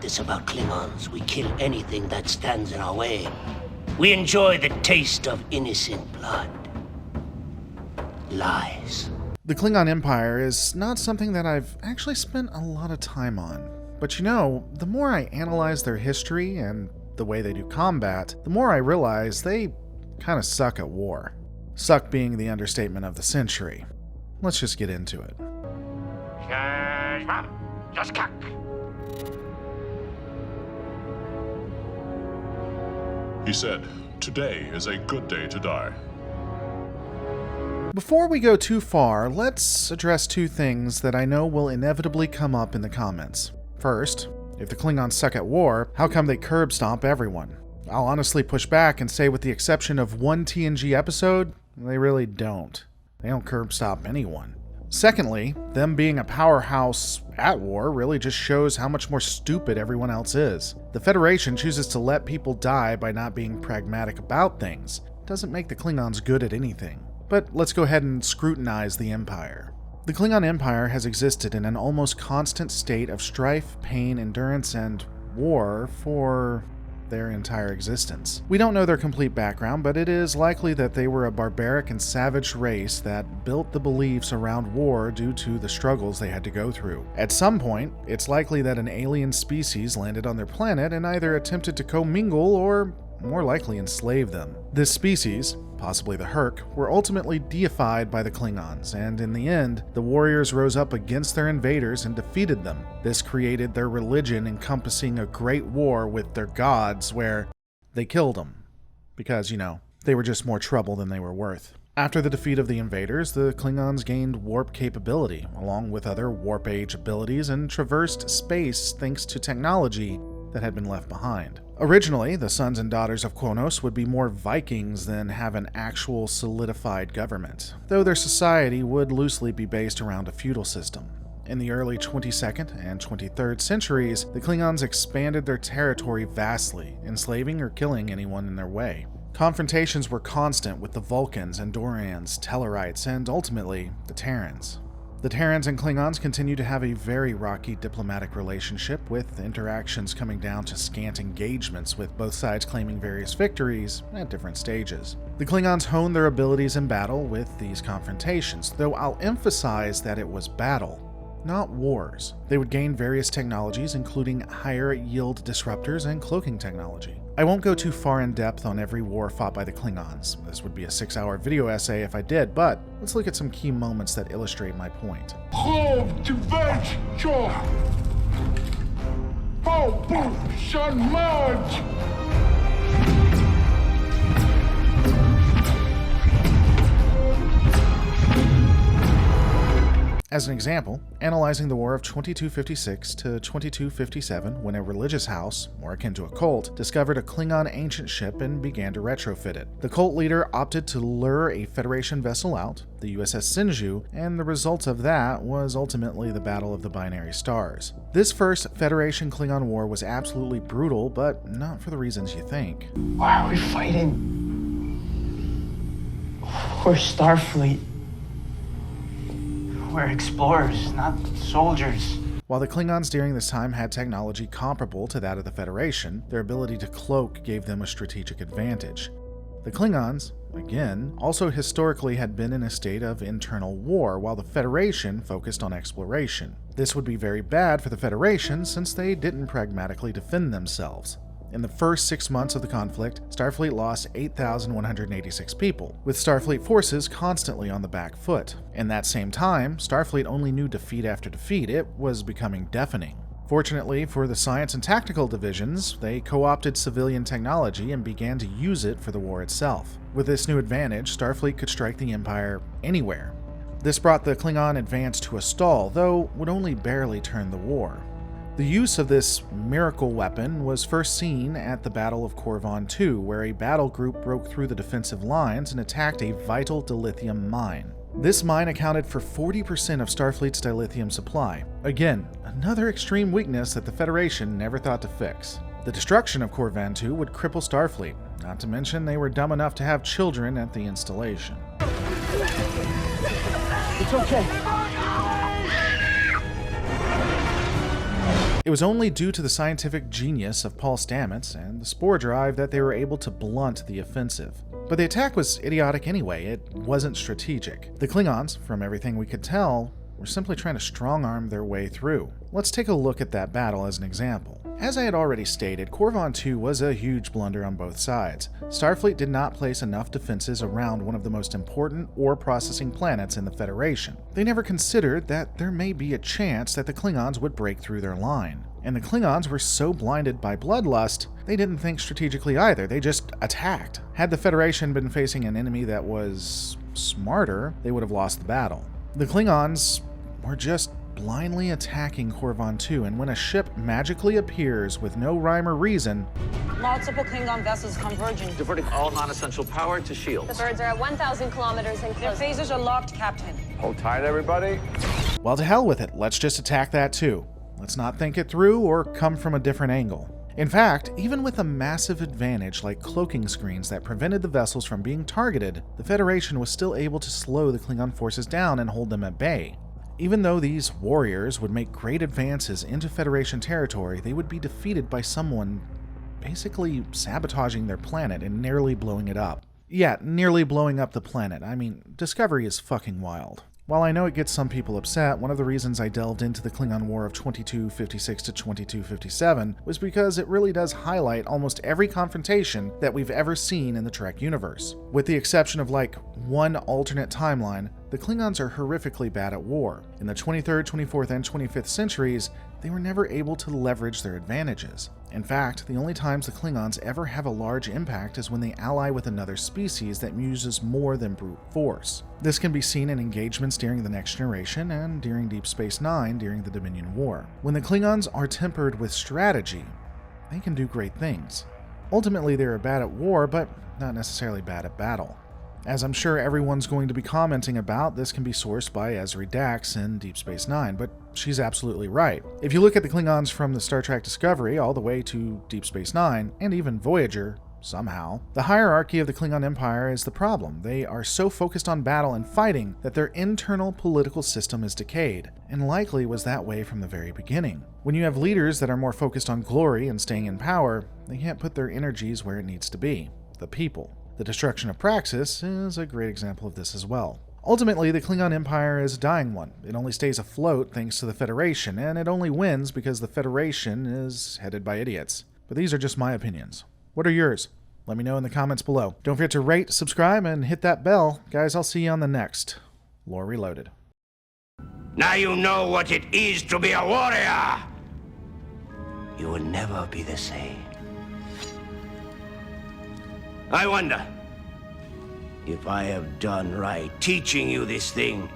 this about Klingons. We kill anything that stands in our way. We enjoy the taste of innocent blood. Lies. The Klingon Empire is not something that I've actually spent a lot of time on. But you know, the more I analyze their history and the way they do combat, the more I realize they kind of suck at war. Suck being the understatement of the century. Let's just get into it. He said, "Today is a good day to die." Before we go too far, let's address two things that I know will inevitably come up in the comments. First, if the Klingons suck at war, how come they curb stomp everyone? I'll honestly push back and say with the exception of one TNG episode, they really don't. They don't curb stomp anyone. Secondly, them being a powerhouse at war really just shows how much more stupid everyone else is. The Federation chooses to let people die by not being pragmatic about things. It doesn't make the Klingons good at anything. But let's go ahead and scrutinize the Empire. The Klingon Empire has existed in an almost constant state of strife, pain, endurance, and war for their entire existence. We don't know their complete background, but it is likely that they were a barbaric and savage race that built the beliefs around war due to the struggles they had to go through. At some point, it's likely that an alien species landed on their planet and either attempted to commingle or, more likely, enslave them. This species, possibly the Herc, were ultimately deified by the Klingons, and in the end, the warriors rose up against their invaders and defeated them. This created their religion encompassing a great war with their gods where they killed them. Because, you know, they were just more trouble than they were worth. After the defeat of the invaders, the Klingons gained warp capability, along with other warp age abilities, and traversed space thanks to technology that had been left behind. Originally, the sons and daughters of Kronos would be more Vikings than have an actual solidified government, though their society would loosely be based around a feudal system. In the early 22nd and 23rd centuries, the Klingons expanded their territory vastly, enslaving or killing anyone in their way. Confrontations were constant with the Vulcans, Andorians, Tellarites, and ultimately, the Terrans. The Terrans and Klingons continue to have a very rocky diplomatic relationship, with interactions coming down to scant engagements, with both sides claiming various victories at different stages. The Klingons honed their abilities in battle with these confrontations, though I'll emphasize that it was battle, not wars. They would gain various technologies, including higher yield disruptors and cloaking technology. I won't go too far in depth on every war fought by the Klingons. This would be a 6-hour video essay if I did, but let's look at some key moments that illustrate my point. As an example, analyzing the War of 2256 to 2257, when a religious house, more akin to a cult, discovered a Klingon ancient ship and began to retrofit it. The cult leader opted to lure a Federation vessel out, the USS Sinju, and the result of that was ultimately the Battle of the Binary Stars. This first Federation-Klingon war was absolutely brutal, but not for the reasons you think. Why are we fighting? We're Starfleet. We're explorers, not soldiers. While the Klingons during this time had technology comparable to that of the Federation, their ability to cloak gave them a strategic advantage. The Klingons, again, also historically had been in a state of internal war, while the Federation focused on exploration. This would be very bad for the Federation since they didn't pragmatically defend themselves. In the first 6 months of the conflict, Starfleet lost 8,186 people, with Starfleet forces constantly on the back foot. In that same time, Starfleet only knew defeat after defeat. It was becoming deafening. Fortunately for the science and tactical divisions, they co-opted civilian technology and began to use it for the war itself. With this new advantage, Starfleet could strike the Empire anywhere. This brought the Klingon advance to a stall, though would only barely turn the war. The use of this miracle weapon was first seen at the Battle of Corvan II, where a battle group broke through the defensive lines and attacked a vital dilithium mine. This mine accounted for 40% of Starfleet's dilithium supply. Again, another extreme weakness that the Federation never thought to fix. The destruction of Corvan II would cripple Starfleet, not to mention they were dumb enough to have children at the installation. It's okay. It was only due to the scientific genius of Paul Stamets and the spore drive that they were able to blunt the offensive. But the attack was idiotic anyway, it wasn't strategic. The Klingons, from everything we could tell, were simply trying to strong-arm their way through. Let's take a look at that battle as an example. As I had already stated, Corvan II was a huge blunder on both sides. Starfleet did not place enough defenses around one of the most important ore-processing planets in the Federation. They never considered that there may be a chance that the Klingons would break through their line. And the Klingons were so blinded by bloodlust, they didn't think strategically either, they just attacked. Had the Federation been facing an enemy that was smarter, they would have lost the battle. The Klingons were just blindly attacking Corvan II, and when a ship magically appears with no rhyme or reason, multiple Klingon vessels converging. Diverting all non-essential power to shields. The birds are at 1,000 kilometers and Their closing. phasers are locked, Captain. Hold tight, everybody. well, to hell with it, let's just attack that too. Let's not think it through or come from a different angle. In fact, even with a massive advantage like cloaking screens that prevented the vessels from being targeted, the Federation was still able to slow the Klingon forces down and hold them at bay. Even though these warriors would make great advances into Federation territory, they would be defeated by someone basically sabotaging their planet and nearly blowing it up. Yeah, nearly blowing up the planet. I mean, Discovery is fucking wild. While I know it gets some people upset, one of the reasons I delved into the Klingon War of 2256 to 2257 was because it really does highlight almost every confrontation that we've ever seen in the Trek universe. With the exception of like one alternate timeline, the Klingons are horrifically bad at war. In the 23rd, 24th, and 25th centuries, they were never able to leverage their advantages. In fact, the only times the Klingons ever have a large impact is when they ally with another species that uses more than brute force. This can be seen in engagements during the Next Generation and during Deep Space Nine during the Dominion War. When the Klingons are tempered with strategy, they can do great things. Ultimately, they are bad at war, but not necessarily bad at battle. As I'm sure everyone's going to be commenting about, this can be sourced by Ezri Dax in Deep Space Nine, but she's absolutely right. If you look at the Klingons from the Star Trek Discovery all the way to Deep Space Nine, and even Voyager, somehow, the hierarchy of the Klingon Empire is the problem. They are so focused on battle and fighting that their internal political system is decayed, and likely was that way from the very beginning. When you have leaders that are more focused on glory and staying in power, they can't put their energies where it needs to be, the people. The destruction of Praxis is a great example of this as well. Ultimately, the Klingon Empire is a dying one. It only stays afloat thanks to the Federation, and it only wins because the Federation is headed by idiots. But these are just my opinions. What are yours? Let me know in the comments below. Don't forget to rate, subscribe, and hit that bell. Guys, I'll see you on the next Lore Reloaded. Now you know what it is to be a warrior. You will never be the same. I wonder if I have done right teaching you this thing.